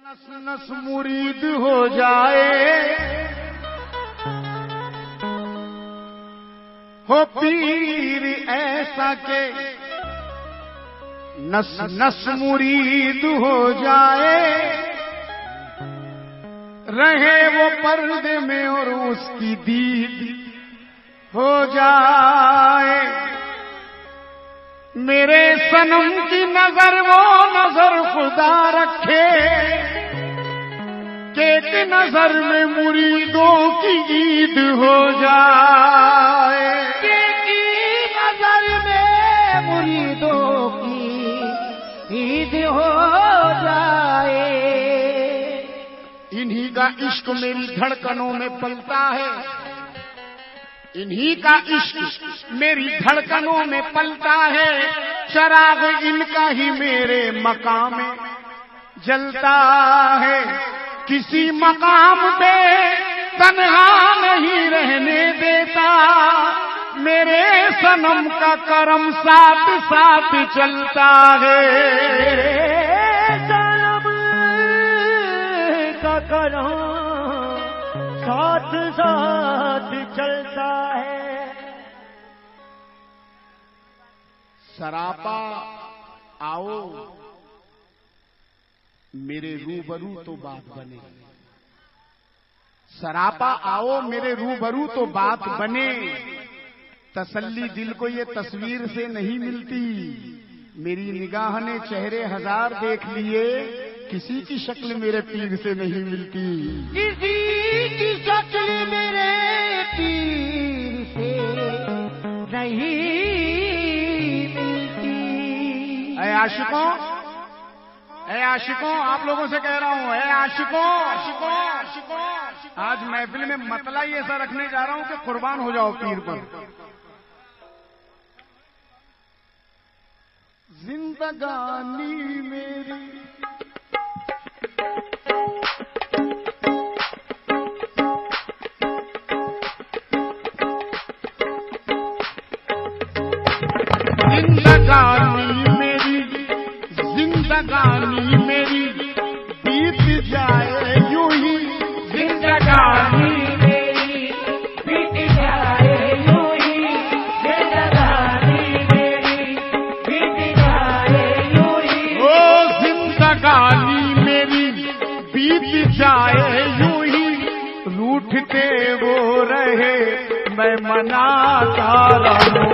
नस नस मुरीद हो जाए हो पीर ऐसा के नस नस मुरीद हो जाए, रहे वो पर्दे में और उसकी दीद हो जाए। मेरे सनम की नजर वो नजर खुदा रखे कि एक नजर में मुरीदों की ईद हो जाए। एक नजर में मुरीदों की ईद हो जाए। इन्हीं का इश्क मेरी धड़कनों में पलता है, इन्हीं का इश्क मेरी धड़कनों में पलता है। शराब इनका ही मेरे मकाम में जलता है। किसी मकाम पे तन्हा नहीं रहने देता, मेरे सनम का करम साथ साथ चलता है। सनम का करम साथ साथ चलता है। सरापा आओ मेरे रूबरू तो बात बने, सरापा आओ मेरे रूबरू तो बात बने। तसल्ली दिल को ये तस्वीर से नहीं मिलती, मेरी निगाह ने चेहरे हजार देख लिए, किसी की शक्ल मेरे पीर से नहीं मिलती। किसी की शक्ल मेरे पीर से नहीं मिलती। ऐ आशिकों, ऐ आशिकों, आप लोगों से कह रहा हूं, ऐ आशिकों, आज महफिल में मतला ही ऐसा रखने जा रहा हूं कि कुर्बान हो जाओ पीर पर। जिंदगानी मेरी जिंदगानी मेरी बीत जाए यूं ही, जिंदगानी मेरी बीत जाए यूं ही, जिंदगानी मेरी बीत जाए यूं ही। ओ जिंदगानी मेरी बीत जाए यूं ही, रूठते वो रहे मैं मनाता रहूं।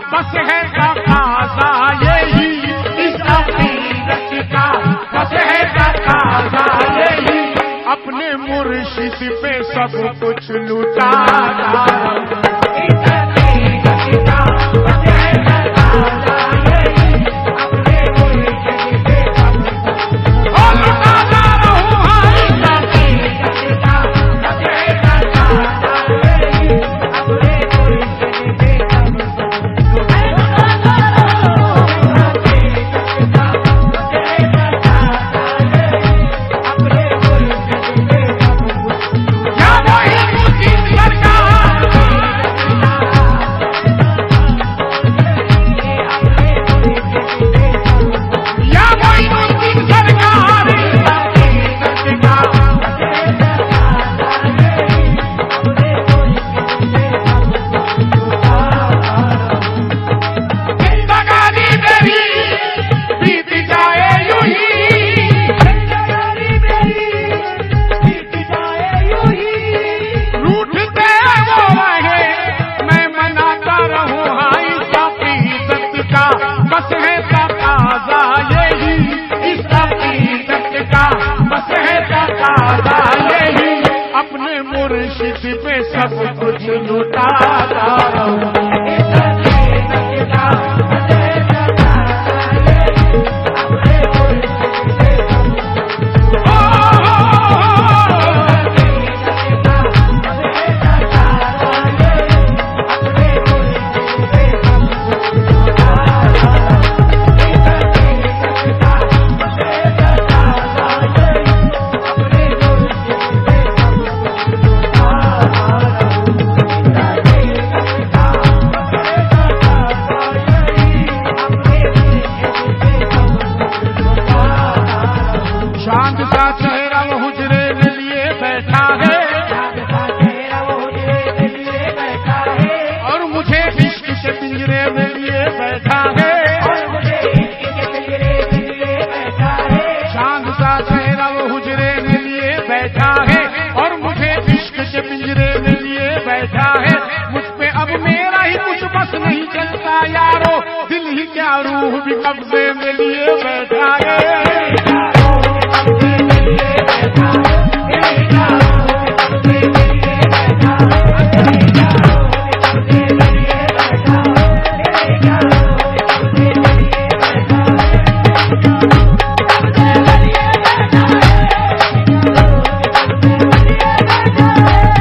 बस है तकाज़ा यही, इस अक़ीदत का बस है तकाज़ा यही, अपने मुर्शिद पे सब कुछ लुटाता। इस अक़ीदत का बस है तकाज़ा यही, अपने मुर्शिद पे सब कुछ लुटाता रहूं। इस अक़ीदत का बस है तकाज़ा यही, अपने मुर्शिद पे सरकार कब्जे में लिए बैठा है।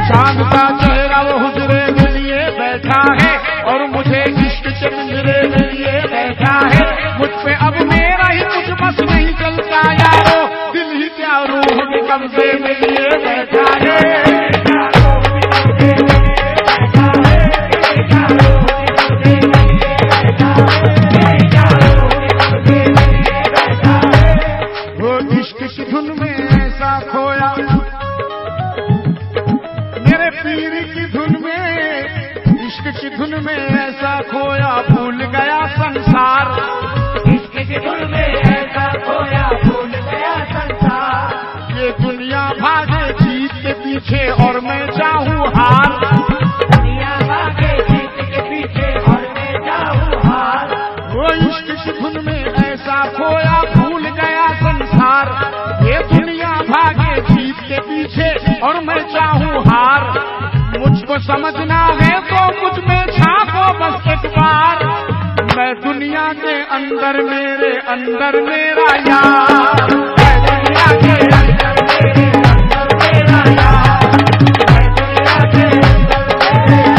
चांद का चेहरा वो हुजरे में लिए बैठा है और मुझे इश्क के पिंजरे में लिए बैठा है। मुझ पे अब मेरा ही कुछ बस नहीं चलता यारो, दिल ही क्या रूह के कब्जे में लिए बैठा है। वो इश्क की धुन में ऐसा खोया, मेरे पीर की धुन में, इश्क की धुन में ऐसा खोया, भूल गया संसार। इश्क की धुन में ऐसा खोया, भूल गया संसार। ये दुनिया भागे जीत के पीछे और मैं चाहूँ हार। दुनिया भागे जीत के पीछे और मैं चाहूँ हार। वो इश्क की धुन में ऐसा खोया, भूल गया संसार। ये दुनिया भागे जीत के पीछे और मैं चाहूँ हार। मुझको समझना है तो मुझ में झांको बस एक बार। मैं दुनिया के अंदर मेरे अंदर मेरा यार, मैं दुनिया के अंदर मेरे अंदर मेरा यार, मैं दुनिया के अंदर मेरे अंदर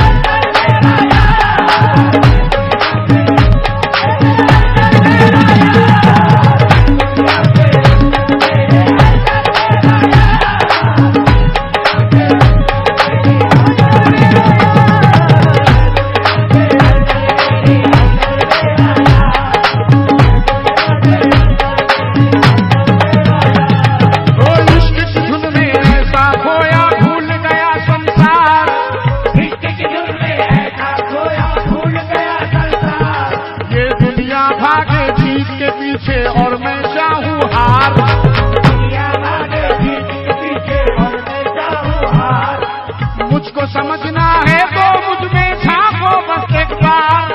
और मैं चाहूँ हार। दुनिया भागे जीत के पीछे और मैं चाहूँ हार। मुझको समझना है तो मुझ में झांको बस एक बार।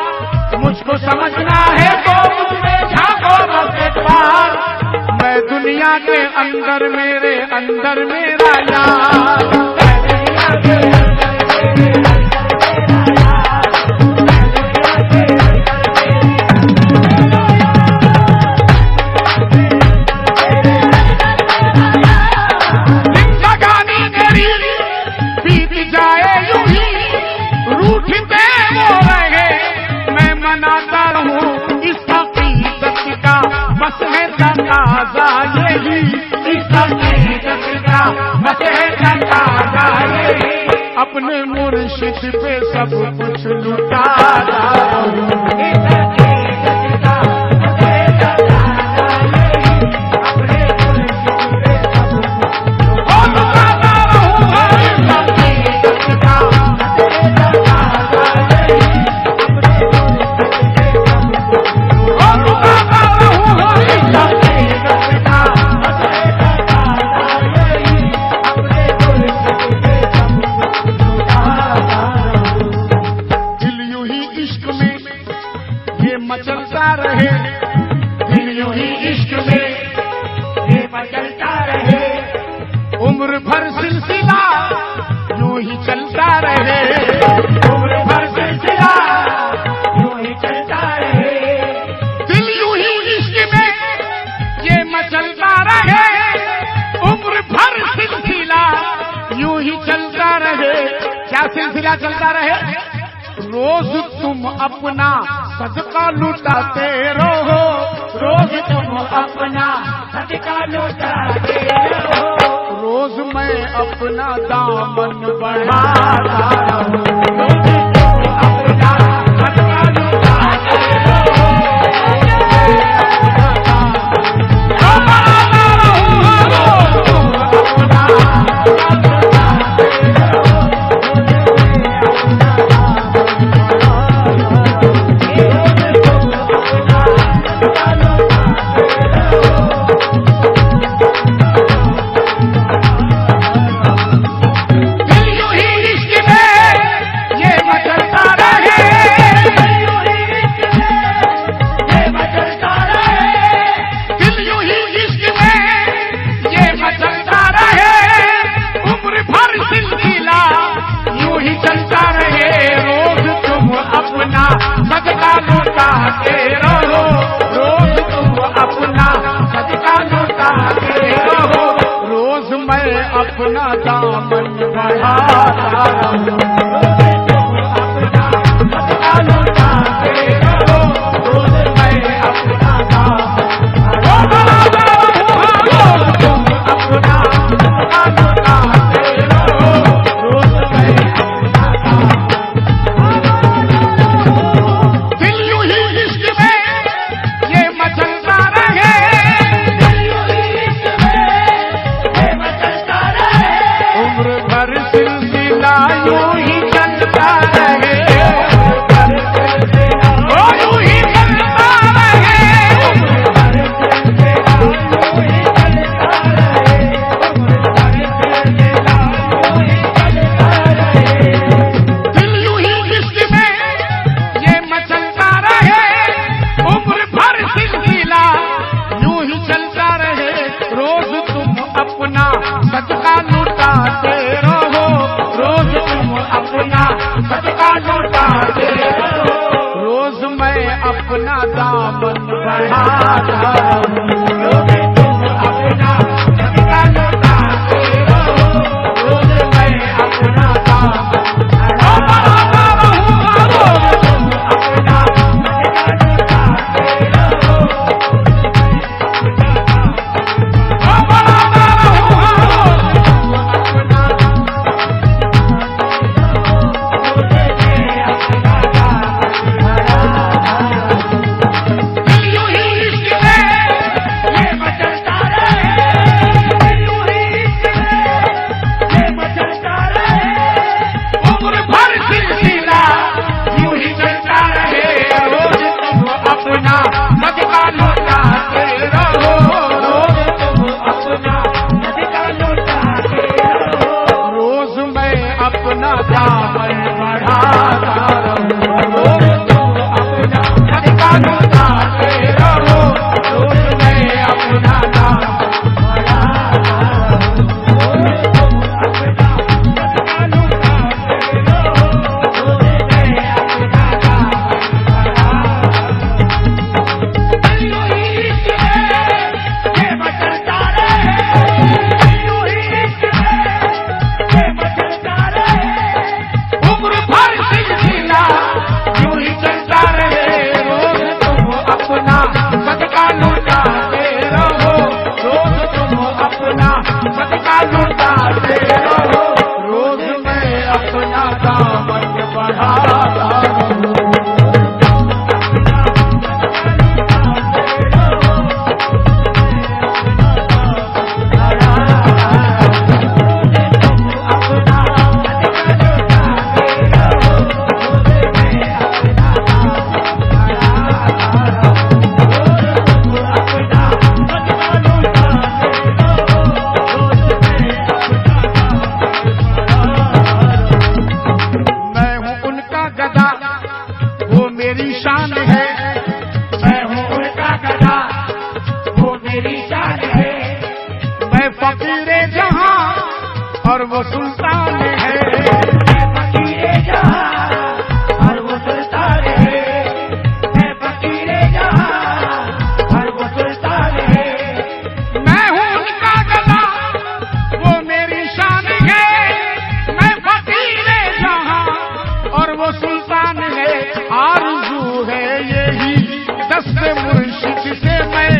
मुझको समझना है तो मुझ में झांको बस एक बार। मैं दुनिया के अंदर मेरे अंदर मेरा यार, मैं दुनिया के अंदर मेरे अंदर मेरा यार, मैं दुनिया के मनाता रहूं इस हकीकत का बस है तकाज़ा यही, इस हकीकत का बस है तकाज़ा यही। अपने मुर्शिद पे सब कुछ लुटा रहूं, इस हकीकत का बस है तकाज़ा यही। अपने मुर्शिद पे सब कुछ लुटाता रहूं, इस हकीकत का बस है तकाज़ा यही। मचलता रहे दिल यूं ही इश्क में ये मचलता रहे, उम्र भर सिलसिला यूं ही चलता रहे, उम्र भर सिलसिला यूं ही चलता रहे। दिल यूं ही इश्क में ये मचलता रहे, उम्र भर सिलसिला यूं ही चलता रहे। क्या सिलसिला चलता रहे? रोज तुम अपना सदका लुटाते रहो, रोज तुम अपना सदका लुटाते रहो। रोज मैं अपना दामन बढ़ाता रहूं, रोज तुम अपना सदका लुटाते रहो, अपना दामन बढ़ाता रहूं। अपना सदका लौटाते रहो, रोज मैं अपना दामन बढ़ाता रहूं। तुम अपना सदका लौटाते रहो, रोज मैं अपना दामन। दिल यूं ही इश्क में ये मचलता रहे, दिल यूं ही इश्क में ये मचलता रहे, उम्र भर सिलसिला यूं ही चलता रहे, ओ यूं ही चलता रहे। दिल यूं ही इश्क में ये मचलता रहे, उम्र भर सिलसिला यूं ही चलता रहे। रोज तुम अपना सदका लुटाते रहो, रोज तुम अपना सदका लुटाते रहो, रोज मैं अपना दामन बढ़ाता रहूं। रोज तुम अपना सदका लौटाते रहो, रोज मैं अपना दामन बढ़ाता रहूं। रोज तुम अपना सदका लौटाते रहो, दिल यूं ही इश्क में ये मचलता रहे, दिल यूं ही इश्क में ये मचलता रहे, उम्र भर सिलसिला यूं ही चलता रहे। रोज तुम अपना सदका लुटाते रहो, रोज तुम अपना सदका लौटाते रहो, रोज मैं अपना दामन बढ़ाता रहूं। रोज तुम अपना सदका लुटाते रहो, रोज मैं अपना दामन बढ़ाता रहूं। रोज तुम अपना सदका लौटाते रहो, रोज मैं अपना दामन बढ़ाता रहूं। दिल यूं ही इश्क में ये मचलता रहे, दिल यूं ही इश्क में ये मचलता रहे, उम्र भर सिलसिला यूं ही चलता रहे। रोज तुम अपना सदका लुटाते रहो, रोज तुम अपना सदका लुटाते रहो, रोज मैं अपना दामन बढ़ाता रहूं। मैं हूँ उनका गदा, वो मेरी शान है। मैं हूँ उनका गधा, वो मेरी शान है। मैं फकीरे जहां और वो सुल्तान है। मैं फकीरे जहां और वो सुल्तान है, मैं फकीरे जहां और वो सुल्तान है। मैं हूँ उनका गदा, वो मेरी शान है। मैं फकीरे जहां और वो सुल्तान है। आरज़ू है यही दस्ते मुर्शिद से मैं,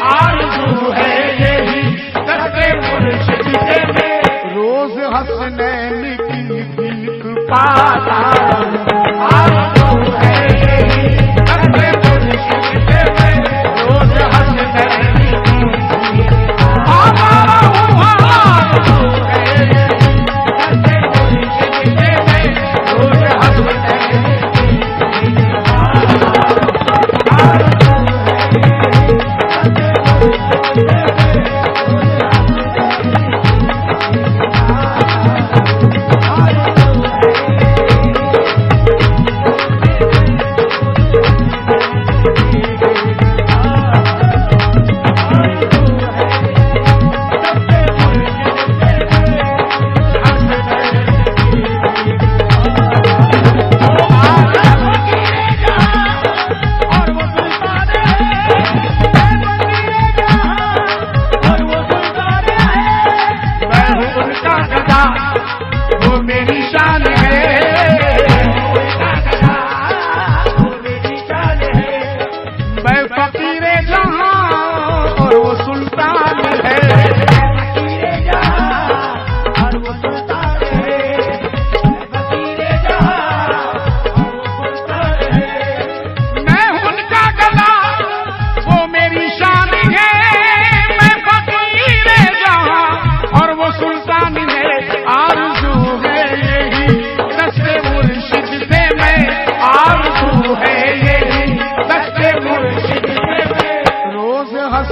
आरज़ू है यही दस्ते मुर्शिद से मैं, रोज हसनैन की भीख पाता रहूं। आरज़ू है यही दस्ते मुर्शिद से मैं, रोज हसनैन की भीख पाता रहूं। आरज़ू है यही दस्ते मुर्शिद से मैं, रोज हसनैन की भीख पाता रहूं।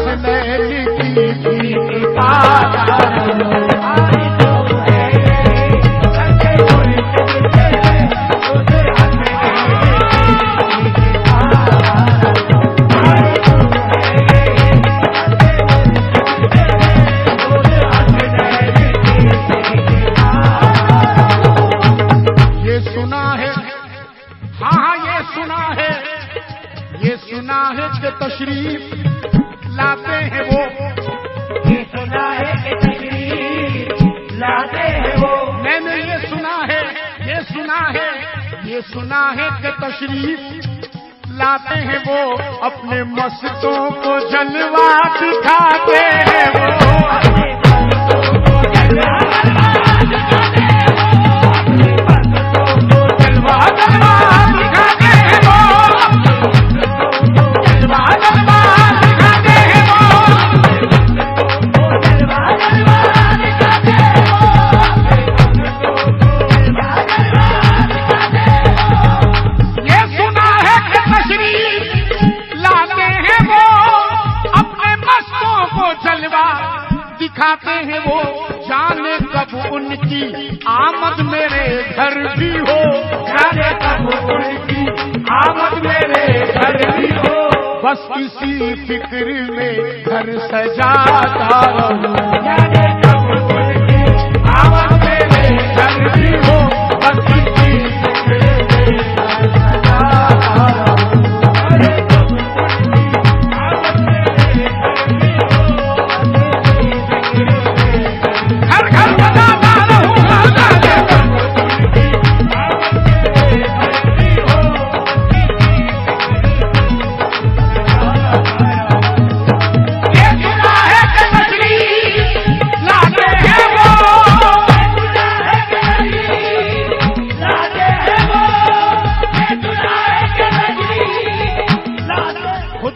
हसनैन की भीख पाता रहूं। तशरीफ लाते हैं वो, ये सुना है कि तशरीफ लाते हैं वो। मैंने ये सुना है, ये सुना है, ये सुना है कि तशरीफ लाते हैं वो, अपने मस्तों को जलवा दिखाते हैं वो। दिखाते हैं वो, जाने कब उनकी आमद मेरे घर भी हो, जाने कब उनकी आमद मेरे घर भी हो। बस इसी फिक्र में घर सजाता रहूं, जाने कब उनकी आमद मेरे घर भी हो। बस इसी फिक्र में घर सजाता रहूं।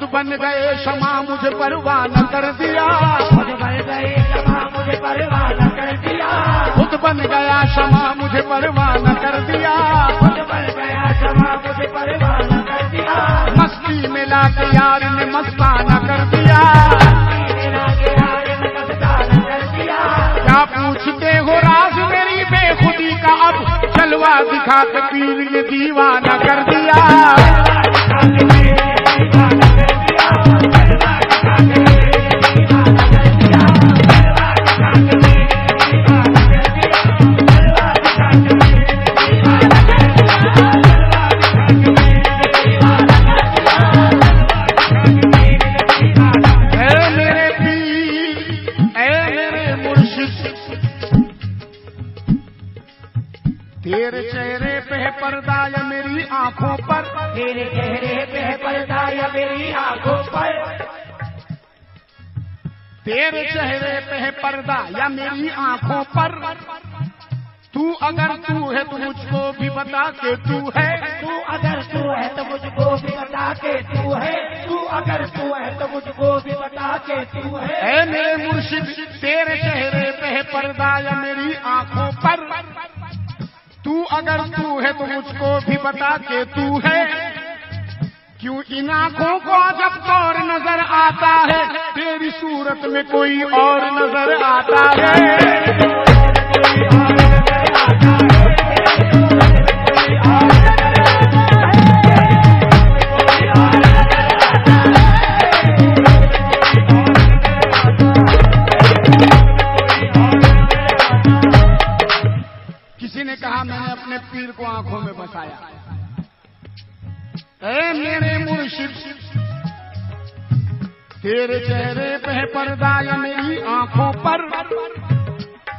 बन गए क्षमा मुझे परवाना कर दिया, खुद बन गए क्षमा मुझे परवाना कर दिया। खुद बन गया क्षमा मुझे परवाना कर दिया, खुद बन गया क्षमा मुझे परवाना कर दिया। मस्ती में लाके यार ने मस्ताना कर दिया, क्या पूछते हो राज मेरी बेखुदी का, अब जलवा दिखा के पीर ये दीवाना कर दिया। तेरे चेहरे पे है पर्दा या मेरी आंखों पर, तेरे चेहरे पे है पर्दा या मेरी आंखों पर। तेरे चेहरे पे है पर्दा या मेरी आंखों पर, तू अगर तू है तो मुझको भी बता के तू है। तू अगर तू है तो मुझको भी बता के तू है। तू अगर तू है तो मुझको भी बता के तू है। ऐ मेरे मुर्शिद तेरे चेहरे पे है पर्दा या मेरी आंखों पर, तू अगर तू है तो मुझको भी बता के तू है। क्यों इन आंखों को जब और नजर आता है, तेरी सूरत में कोई और नजर आता है। किसी ने कहा मैंने अपने पीर को आंखों में बसाया। ऐ मेरे मुर्शिद तेरे चेहरे पे है पर्दा या मेरी आंखों पर,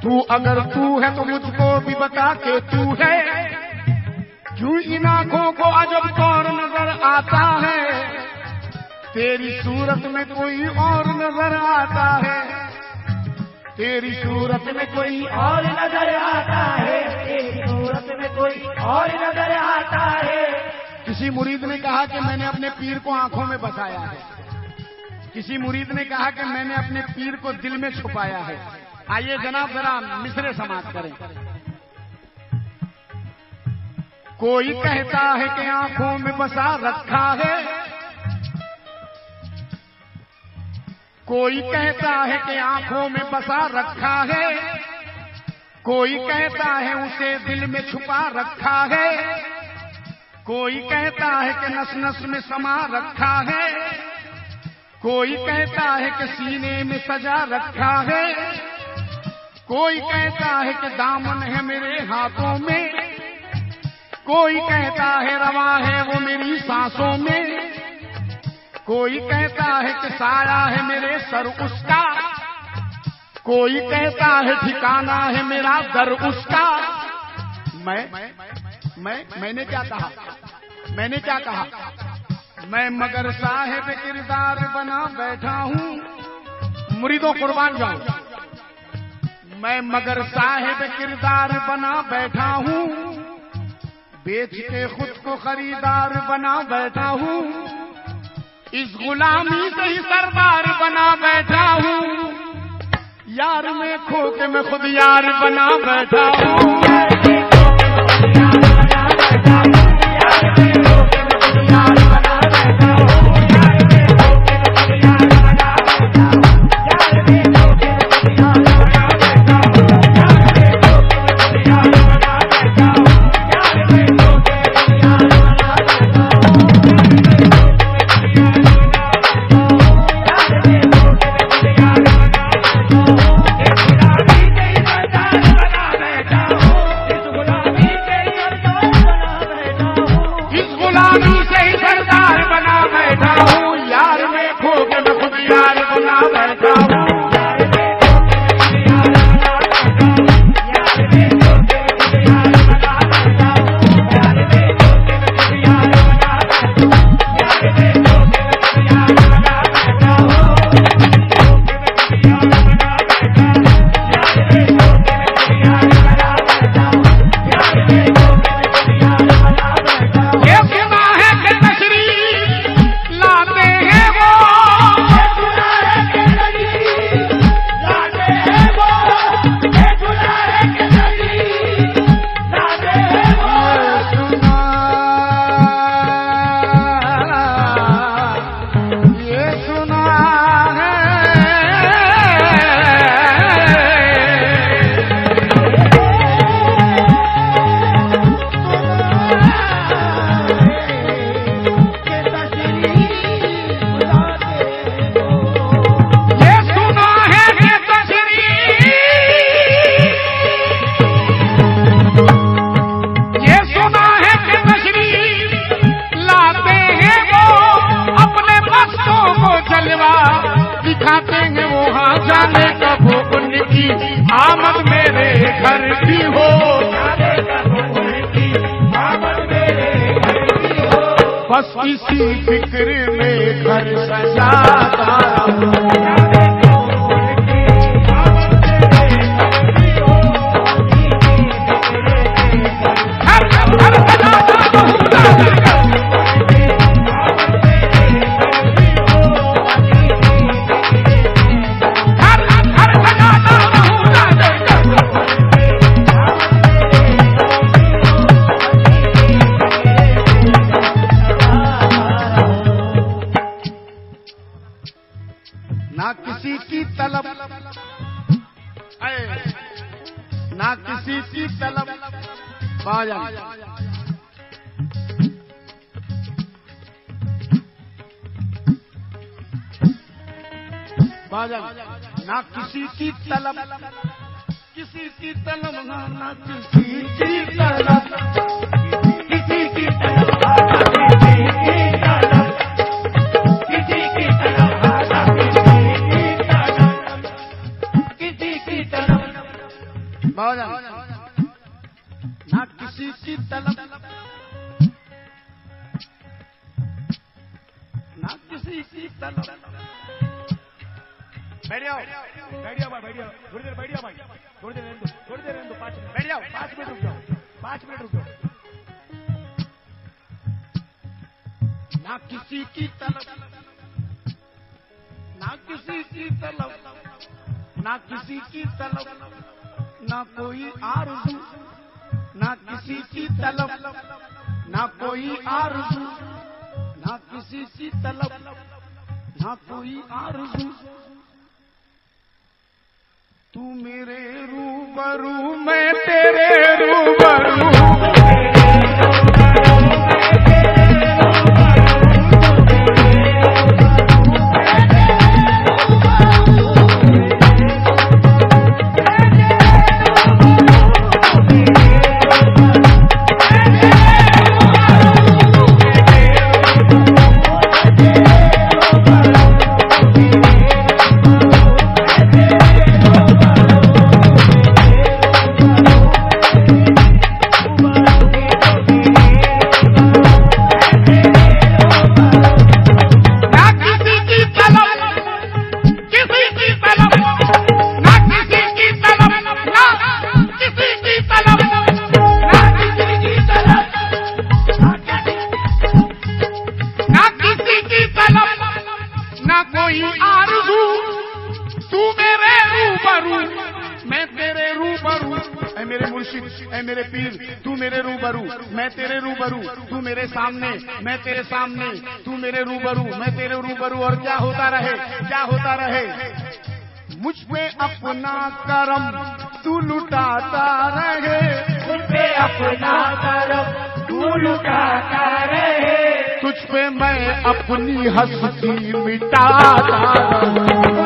तू अगर तू है तो मुझको भी बता के तू है। क्यों इन आंखों को अजब और नजर आता है, तेरी सूरत में कोई और नजर आता है। तेरी सूरत में कोई और नजर आता है। तेरी सूरत में कोई और नजर आता है। किसी मुरीद ने कहा कि मैंने अपने पीर को आंखों में बसाया है। किसी मुरीद ने कहा कि मैंने अपने पीर को दिल में छुपाया है। आइए जनाब जरा मिसरे समाप्त करें। कोई कहता है कि आंखों में बसा रखा है, कोई कहता है कि आंखों में बसा रखा है, कोई कहता है उसे दिल में छुपा रखा है, कोई कहता है कि नस नस में समा रखा है, कोई कहता है कि सीने में सजा रखा है, कोई कहता है कि दामन है मेरे हाथों में, कोई कहता है रवा है वो मेरी सांसों में, कोई कहता है कि साया है मेरे सर उसका, कोई कहता है ठिकाना है मेरा दर उसका। मैंने क्या कहा? मैंने क्या कहा? मैं मगर साहिब किरदार बना बैठा हूँ, मुरीदों कुर्बान जाऊं। मैं मगर साहिब किरदार बना बैठा हूँ, बेच के खुद को खरीदार बना बैठा हूँ, इस गुलामी से ही सरदार बना बैठा हूँ, यार में खो के मैं खुद यार बना बैठा हूँ। बस इसी फिक्र में घर सजाता ना किसी की तलब, ना किसी की तलब बाजन, ना किसी की तलब, किसी की तलब, ना किसी की तलब, किसी की तलब, ना किसी की तलब, ना किसी की तलब। बैठ जाओ, बैठ जाओ भाई, बैठ जाओ, थोड़ी देर बैठ जाओ भाई, थोड़ी देर रहने दो, थोड़ी देर रहने दो, 5 मिनट बैठ जाओ, 5 मिनट रुक जाओ, 5 मिनट रुक जाओ। ना किसी की तलब, ना किसी की तलब, ना किसी की तलब, ना कोई आरज़ू, ना किसी की तलब, ना कोई आरज़ू, ना किसी की तलब, ना कोई आरज़ू, रूबरू मैं तेरे रूबरू मेरे पीर, तू मेरे रूबरू, मैं तेरे रूबरू, तू मेरे सामने, मैं तेरे सामने, तू मेरे रूबरू, मैं तेरे रूबरू, और क्या होता रहे, क्या होता रहे। मुझ पे अपना करम तू लुटाता रहे, मुझ पे अपना करम तू लुटाता रहे, तुझ पे मैं अपनी हस्ती मिटाता रहूं।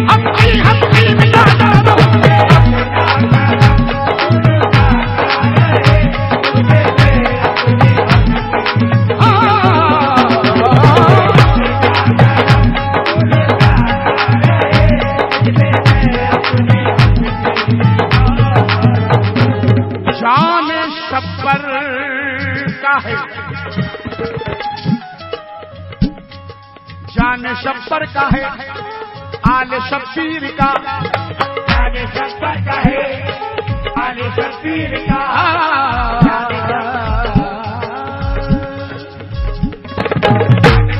अपनी हस्ती मिटाता रहूं। जाने शब्बर का है आले शब्बीर का, जाने शब्बर का है आले शब्बीर का,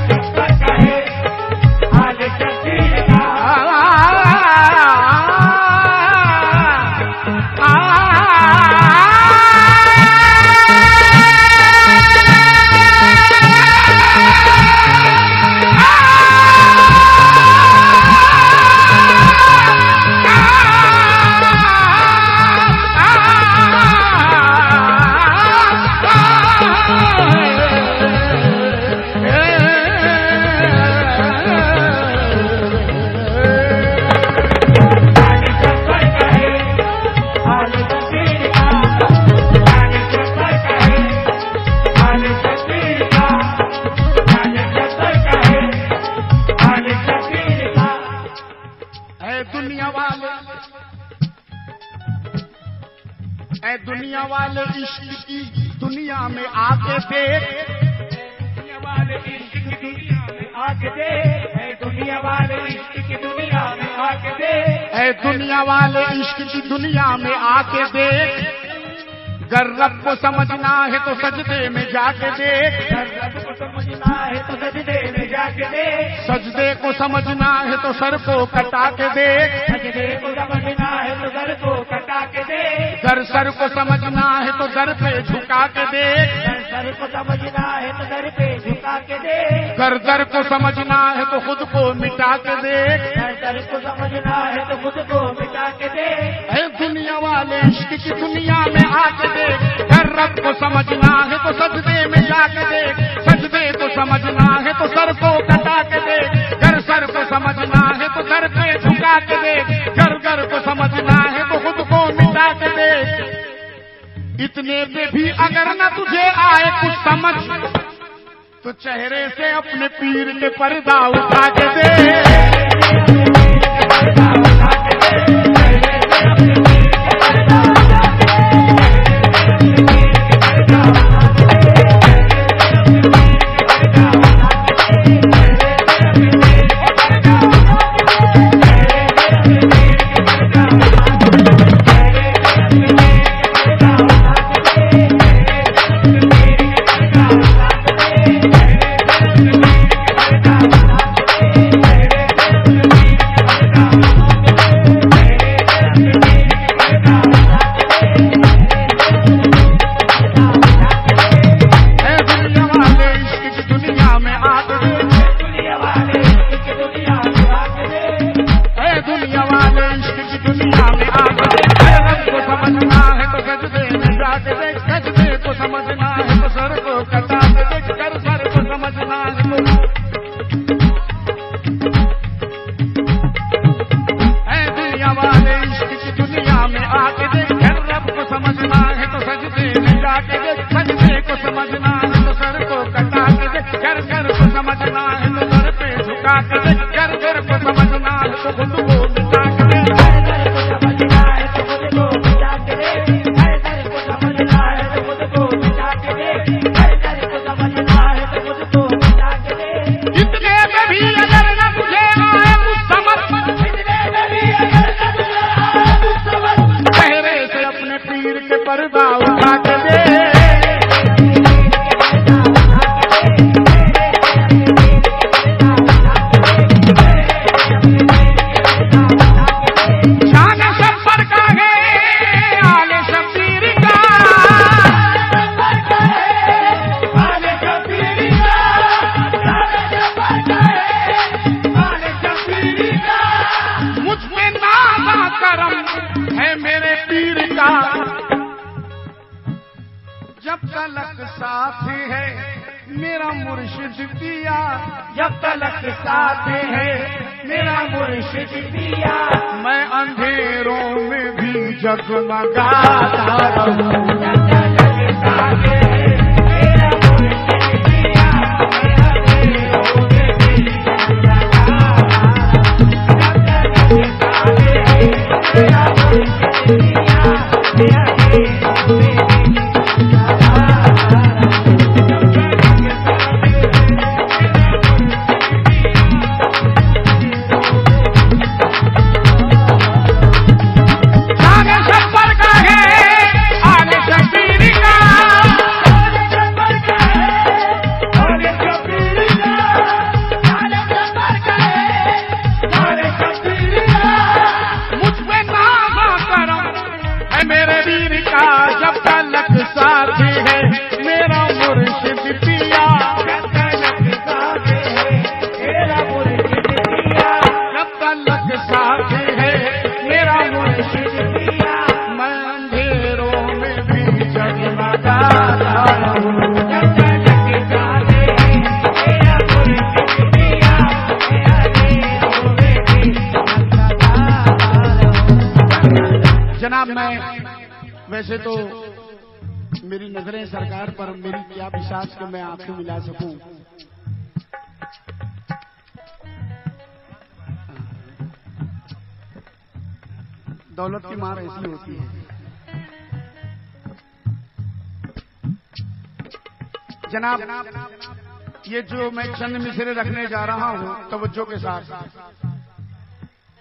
शब्बर का है दुनिया वाले इश्क की दुनिया में आके देख, दुनिया वाले इश्क की दुनिया में आके देख, ऐ दुनिया वाले इश्क की दुनिया में आके देख, ऐ दुनिया वाले इश्क की दुनिया में आके देख। गर रब को समझना है तो सजदे में जाके देख, रब को समझना है तो सजदे में जाके देख, सजदे को समझना है तो सर को कटा के देख, सजदे को समझना है तो सर को कटा के देख, गर सर को समझना है तो सर पे झुका के देख, सर को समझना है तो सर पे झुका के देख, गर दर को समझना है तो खुद को मिटा के देख। सर को समझना है तो खुद को मिटा के देख, ऐ दुनिया वाले इश्क की दुनिया में आके देख। गर रब को समझना है तो सजदे में जाके देख, सजदे को समझना है तो सर को कटा के देख, गर सर को समझना है तो सर पे झुका के देख, गर गर को समझना है तो खुद को मिटा के देख। इतने पे भी अगर न तुझे आए कुछ समझ तो चेहरे से अपने पीर के पर्दा उठा के दे। जब तलक साथ है मेरा मुर्शिद पिया, जब तलक साथ है मेरा मुर्शिद पिया, मैं अंधेरों में भी जगमगाता रहूं। जब तलक साथ है मेरा मुर्शिद पिया, मैं अंधेरों में भी जगमगाता रहूं। जब तलक साथ है मेरा मुर्शिद पिया, मैं अंधेरों में जनाब, मैं वैसे तो मेरी नजरें सरकार पर, मेरी क्या विश्वास कि मैं आंखें मिला सकूं। दौलत की मार ऐसी होती है। जनाब, ये जो मैं चंद मिसरे रखने जा रहा हूं तवज्जो के साथ,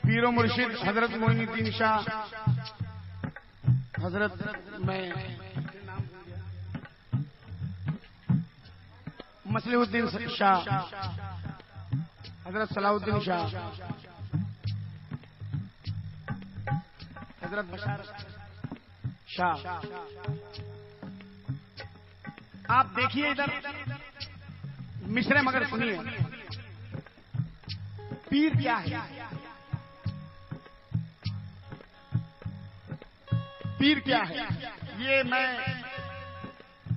पीरो मुर्शिद हजरत मोइनुद्दीन शाह हजरत मैं मसलिहुद्दीन शाह हजरत सलाहुद्दीन शाह हजरत बशारत शाह, आप देखिए इधर मिसरे मगर सुनिए, पीर क्या है? पीर क्या है? ये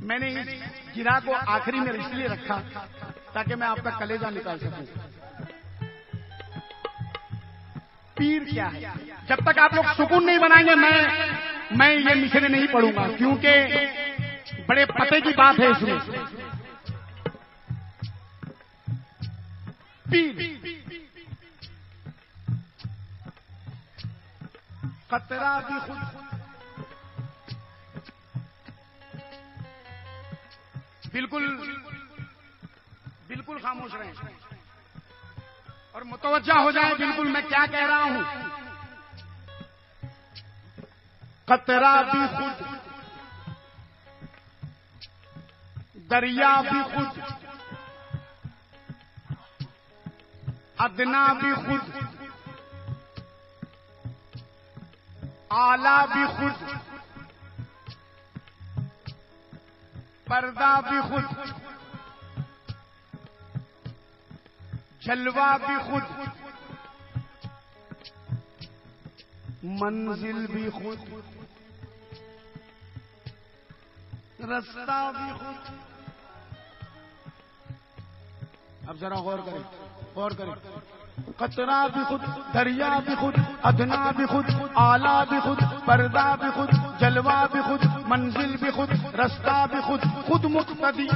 मैंने इस गिरा को आखिरी में इसलिए रखा ताकि मैं आपका कलेजा निकाल सकूं। पीर क्या है? जब तक आप लोग सुकून नहीं बनाएंगे मैं ये मिसरे नहीं पढ़ूंगा, क्योंकि बड़े पते की बात है इसमें। पीर कतरा भी खुद बिल्कुल खामोश रहें और मुतवज्जा हो जाए बिल्कुल मैं क्या कह रहा हूं। कतरा भी खुद, दरिया भी खुद, अदना भी खुद, आला भी खुद, पर्दा भी खुद, जलवा भी खुद, मंजिल भी खुद, रास्ता भी खुद। अब जरा गौर करें। कतरा भी खुद, दरिया भी खुद, अदना भी खुद, आला भी खुद, पर्दा भी खुद, जलवा भी खुद, मंजिल भी खुद, रास्ता भी खुद, खुद मुक्तदी,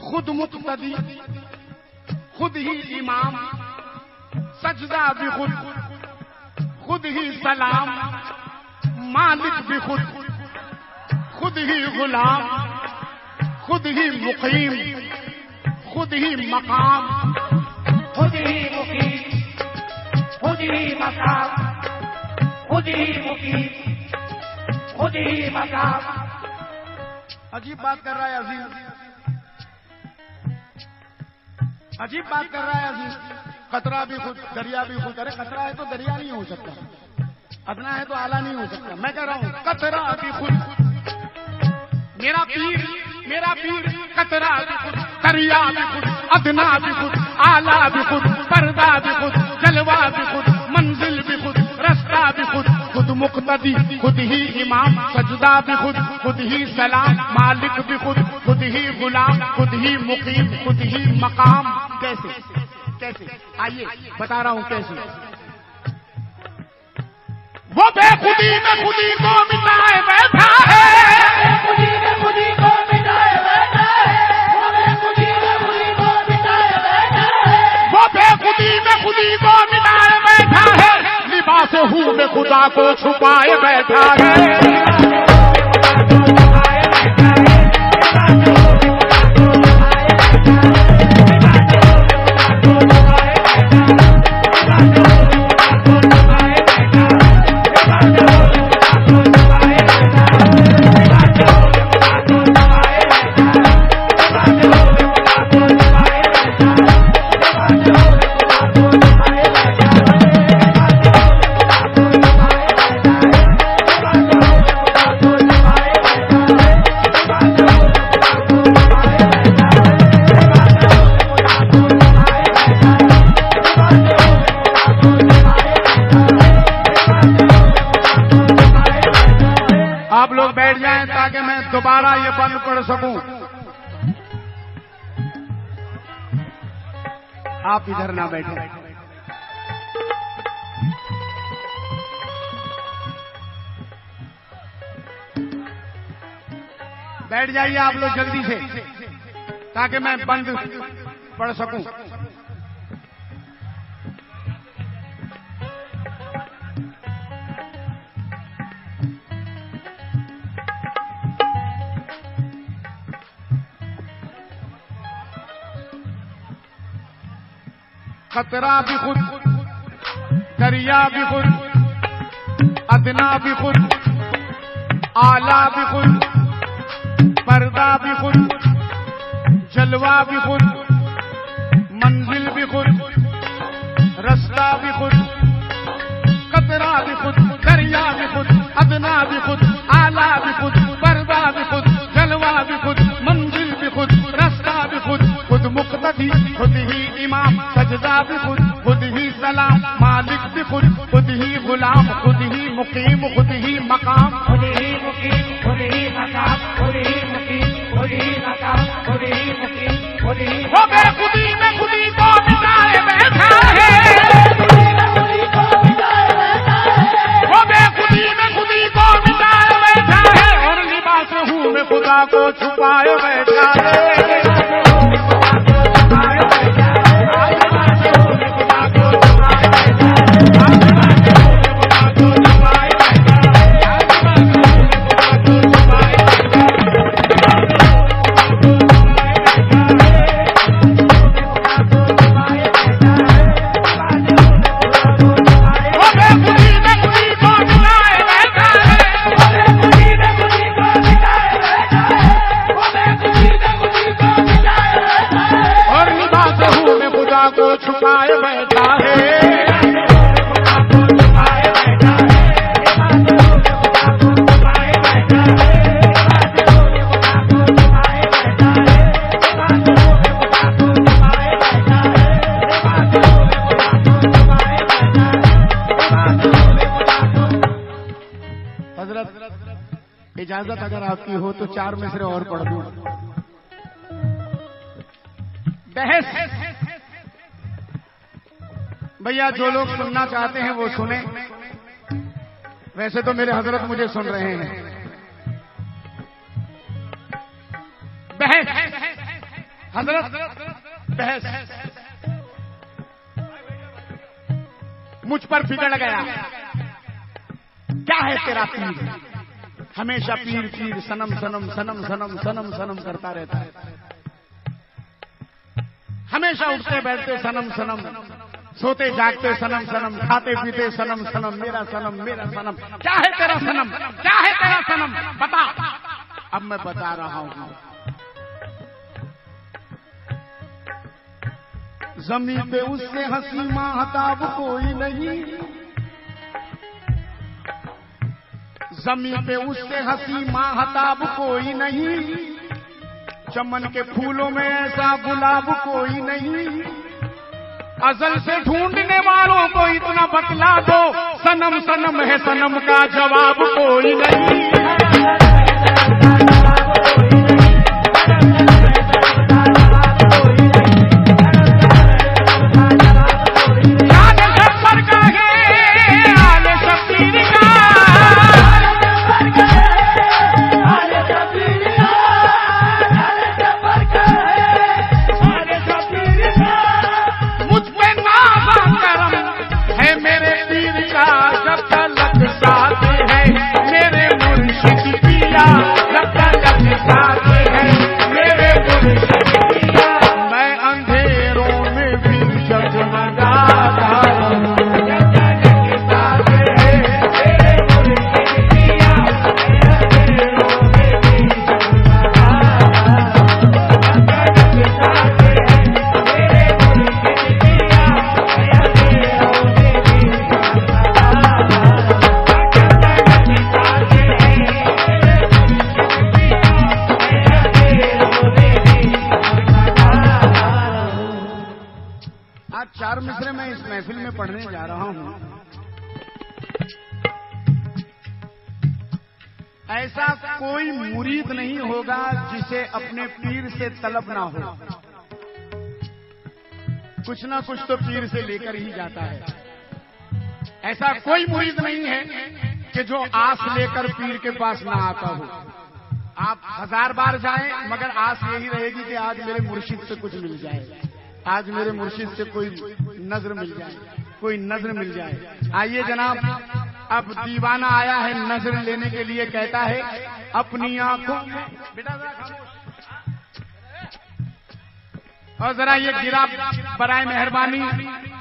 खुद मुक्तदी, खुद ही इमाम, सजदा भी खुद ही सलाम, मालिक भी खुद ही गुलाम, खुद ही मुकीम, खुद ही मकाम, खुद ही मुकीम, खुद ही मकाम, खुद ही मुकीम, खुद ही मकाम। अजीब बात कर रहा है अजीज, अजीब बात कर रहा है अजीज। कतरा भी खुद, दरिया भी खुद। अरे कतरा है तो दरिया नहीं हो सकता, अदना है तो आला नहीं हो सकता। मैं कह रहा हूं कतरा भी खुद, मेरा पीर कतरा भी खुद, दरिया भी खुद, अदना भी खुद, आला भी खुद, पर्दा भी खुद, जलवा भी खुद, मंजिल भी खुद, रास्ता भी खुद मुक्तदी, खुद ही इमाम, सजदा भी खुद ही सलाम, मालिक भी खुद ही गुलाम, खुद ही मुकीम, खुद ही मकाम। कैसे आइए बता रहा हूं कैसे। वो बेखुदी में खुदी को मिटाए बैठा है, खुदी में खुदी को मिटाए बैठा है, वो बेखुदी में खुदी को मिटाए बैठा है, वो बेखुदी में खुदी को मिटाए बैठा है, लिबास हूं में खुदा को छुपाए बैठा है। आप लोग बैठ जाएं ताकि मैं दोबारा ये बंद पढ़ सकूं। आप इधर ना बैठे। बैठ जाइए आप लोग जल्दी से ताकि मैं बंद पढ़ सकूं। खतरा भी खुद, दरिया भी खुद, अदना भी खुद, आला भी खुद, पर्दा भी खुद, जलवा भी खुद, मंजिल भी खुद, रास्ता भी खुद, कतरा भी खुद, दरिया भी खुद, अदना भी खुद, आला भी खुद, पर्दा भी खुद, जलवा भी खुद, मंजिल भी खुद, रास्ता भी खुद, खुद मुक्तदी, खुद ही इमाम, सजदा भी खुद, खुद ही सलाम, मालिक भी खुद, खुद ही गुलाम, खुद ही मुकीम, खुद ही मकाम, खुद ही मुकीम, खुद ही मकाम, खुद ही मुकीम, खुद ही मकाम, खुद ही मुकीम, खुद ही हो गए खुदी में खुदी को मिटाए बैठा है, हो गए खुदी में खुदी को मिटाए बैठा है, और लिबास हूँ में खुदा को छुपाए बैठा है। को छुपाए बैठा है, हजरत इजाजत अगर आपकी हो तो 4 मिसरे और पढ़ दूं। बहस भैया जो लोग सुनना चाहते हैं वो सुने, वैसे तो मेरे हजरत मुझे सुन रहे हैं। बहस हजरत बहस मुझ पर बिगड़ गया, क्या है तेरा पीर, हमेशा पीर पीर सनम सनम सनम सनम सनम सनम करता रहता है, हमेशा उठते बैठते सनम सनम, सोते जागते सनम सनम, खाते पीते सनम सनम, मेरा सनम मेरा सनम, क्या है तेरा सनम, क्या है तेरा सनम, बता। अब मैं बता रहा हूं, जमीन पे उससे हंसी माहताब कोई नहीं, जमीन पे उससे हंसी माहताब कोई नहीं, चमन के फूलों में ऐसा गुलाब कोई नहीं, अजल से ढूंढने वालों को इतना बतला दो, सनम सनम है सनम का जवाब कोई नहीं। आज 4 मिसरे मैं इस महफिल में पढ़ने जा रहा हूं। ऐसा कोई मुरीद नहीं होगा जिसे अपने पीर से तलब ना हो, कुछ ना कुछ तो पीर से लेकर ही जाता है। ऐसा कोई मुरीद नहीं है कि जो आस लेकर पीर के पास ना आता हो। आप 1000 बार जाएं मगर आस यही रहेगी कि आज मेरे मुर्शिद से कुछ मिल जाए, आज मेरे मुर्शिद से कोई नजर मिल जाए, कोई नजर मिल जाए। आइए जनाब, अब दीवाना आया है नजर लेने के लिए, कहता है अपनी आंखों बेटा और जरा ये गिरा बराए मेहरबानी,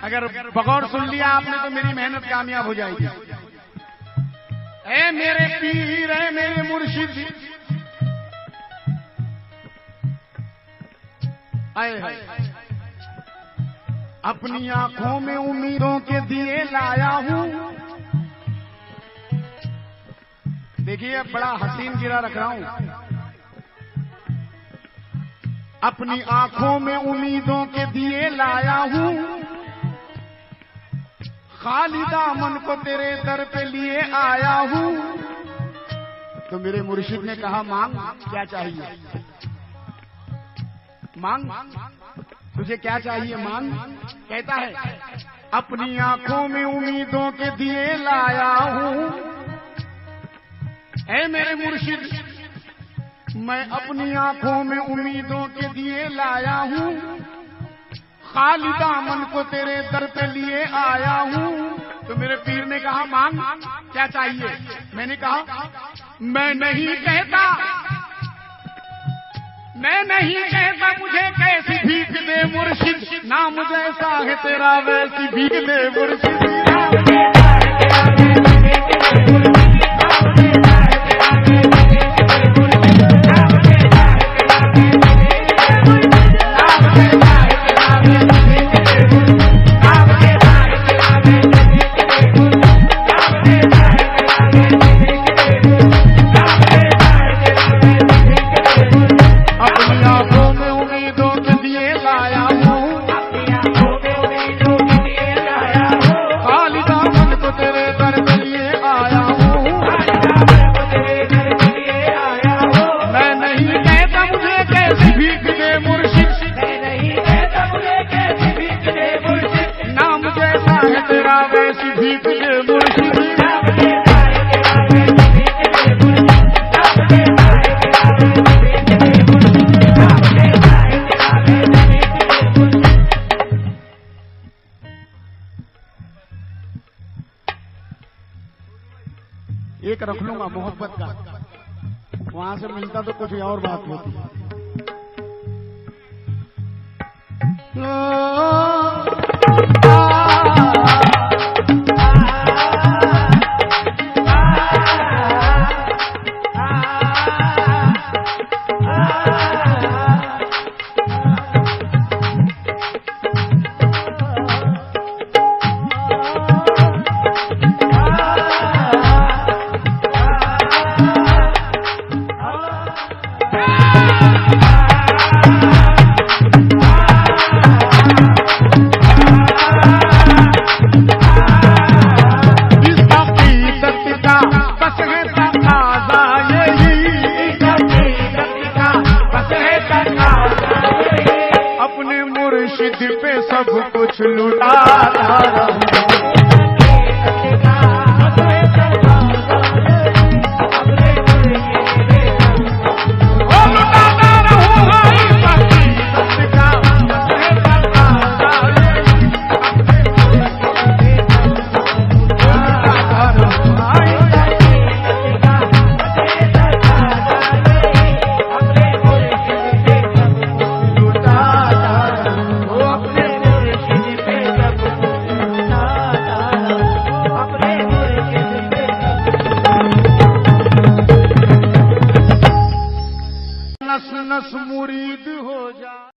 अगर बगौर सुन लिया आपने तो मेरी मेहनत कामयाब हो जाएगी। ऐ मेरे पीर, ऐ मेरे मुर्शिद, आए अपनी आंखों में उम्मीदों के दिए लाया हूं। देखिए बड़ा हसीन गिरा रख रहा हूं। अपनी आंखों में उम्मीदों के दिए लाया हूं, खाली दामन को तेरे दर पे लिए आया हूं। तो मेरे मुर्शिद ने कहा मांग, क्या चाहिए मांग, तुझे क्या चाहिए मांग। कहता है अपनी आंखों में उम्मीदों के दिए लाया हूं। ऐ मेरे मुर्शिद, मैं अपनी आंखों में उम्मीदों के दिए लाया हूं, खाली दामन को तेरे दर पे लिए आया हूं। तो मेरे पीर ने कहा मांग, क्या चाहिए। मैंने कहा मैं नहीं कहता, मैं नहीं कहता मुझे कैसी भीख दे मुर्शिद, ना मुझे ऐसा है तेरा वैसी भीख दे मुर्शिद। एक रख लूंगा मोहब्बत का, वहां से मिलता तो कुछ और बात होती। सब कुछ लुटाता रहूं। नस नस मुरीद हो जा।